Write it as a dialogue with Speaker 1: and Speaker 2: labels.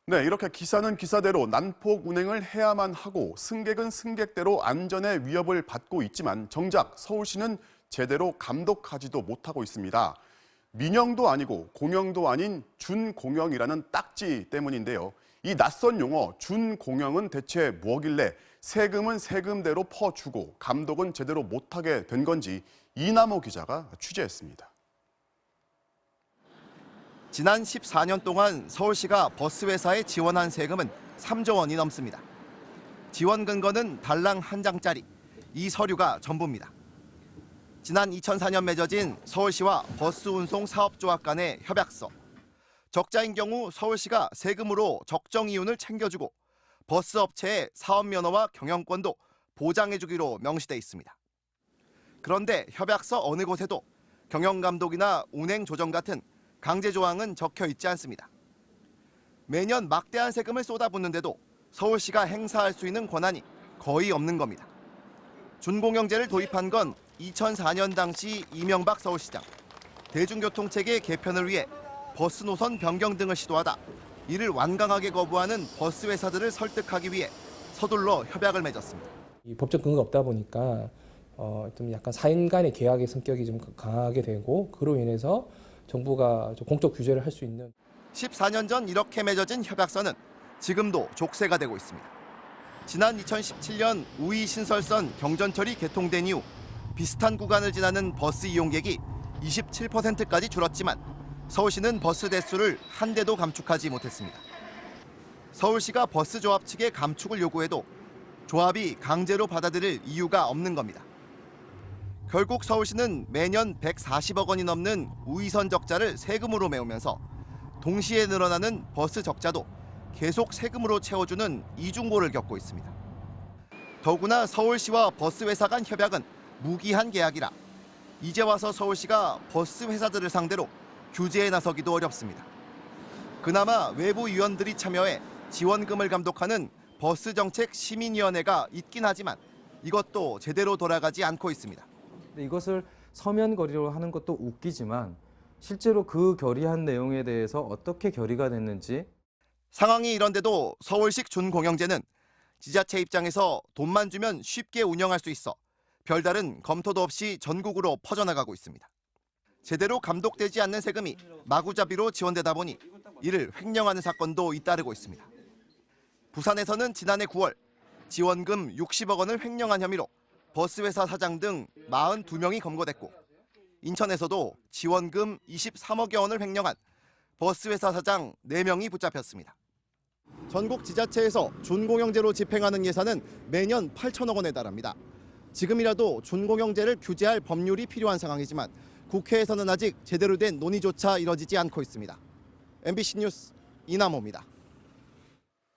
Speaker 1: 네, 이렇게 기사는 기사대로 난폭 운행을 해야만 하고 승객은 승객대로 안전의 위협을 받고 있지만 정작 서울시는 제대로 감독하지도 못하고 있습니다. 민영도 아니고 공영도 아닌 준공영이라는 딱지 때문인데요. 이 낯선 용어 준공영은 대체 뭐길래 세금은 세금대로 퍼주고 감독은 제대로 못하게 된 건지 이남호 기자가 취재했습니다.
Speaker 2: 지난 14년 동안 서울시가 버스 회사에 지원한 세금은 3조 원이 넘습니다. 지원 근거는 달랑 한 장짜리, 이 서류가 전부입니다. 지난 2004년 맺어진 서울시와 버스운송 사업조합 간의 협약서. 적자인 경우 서울시가 세금으로 적정 이윤을 챙겨주고 버스 업체의 사업 면허와 경영권도 보장해주기로 명시돼 있습니다. 그런데 협약서 어느 곳에도 경영감독이나 운행 조정 같은 강제 조항은 적혀 있지 않습니다. 매년 막대한 세금을 쏟아붓는데도 서울시가 행사할 수 있는 권한이 거의 없는 겁니다. 준공영제를 도입한 건 2004년 당시 이명박 서울시장. 대중교통체계 개편을 위해 버스 노선 변경 등을 시도하다 이를 완강하게 거부하는 버스 회사들을 설득하기 위해 서둘러 협약을 맺었습니다.
Speaker 3: 이 법적 근거가 없다 보니까 좀 약간 사인 간의 계약의 성격이 좀 강하게 되고 그로 인해서 정부가 좀 공적 규제를 할 수 있는
Speaker 2: 14년 전 이렇게 맺어진 협약서는 지금도 족쇄가 되고 있습니다. 지난 2017년 우이 신설선 경전철이 개통된 이후 비슷한 구간을 지나는 버스 이용객이 27%까지 줄었지만 서울시는 버스 대수를 한 대도 감축하지 못했습니다. 서울시가 버스 조합 측에 감축을 요구해도 조합이 강제로 받아들일 이유가 없는 겁니다. 결국 서울시는 매년 140억 원이 넘는 우이선 적자를 세금으로 메우면서 동시에 늘어나는 버스 적자도 계속 세금으로 채워주는 이중고를 겪고 있습니다. 더구나 서울시와 버스 회사 간 협약은 무기한 계약이라 이제 와서 서울시가 버스 회사들을 상대로 규제에 나서기도 어렵습니다. 그나마 외부 위원들이 참여해 지원금을 감독하는 버스정책 시민위원회가 있긴 하지만 이것도 제대로 돌아가지 않고 있습니다.
Speaker 4: 이것을 서면 결의로 하는 것도 웃기지만 실제로 그 결의한 내용에 대해서 어떻게 결의가 됐는지
Speaker 2: 상황이 이런데도 서울식 준공영제는 지자체 입장에서 돈만 주면 쉽게 운영할 수 있어 별다른 검토도 없이 전국으로 퍼져나가고 있습니다. 제대로 감독되지 않는 세금이 마구잡이로 지원되다 보니 이를 횡령하는 사건도 잇따르고 있습니다. 부산에서는 지난해 9월 지원금 60억 원을 횡령한 혐의로 버스회사 사장 등 42명이 검거됐고 인천에서도 지원금 23억여 원을 횡령한 버스회사 사장 4명이 붙잡혔습니다. 전국 지자체에서 준공영제로 집행하는 예산은 매년 8천억 원에 달합니다. 지금이라도 준공영제를 규제할 법률이 필요한 상황이지만 국회에서는 아직 제대로 된 논의조차 이뤄지지 않고 있습니다. MBC 뉴스 이남호입니다.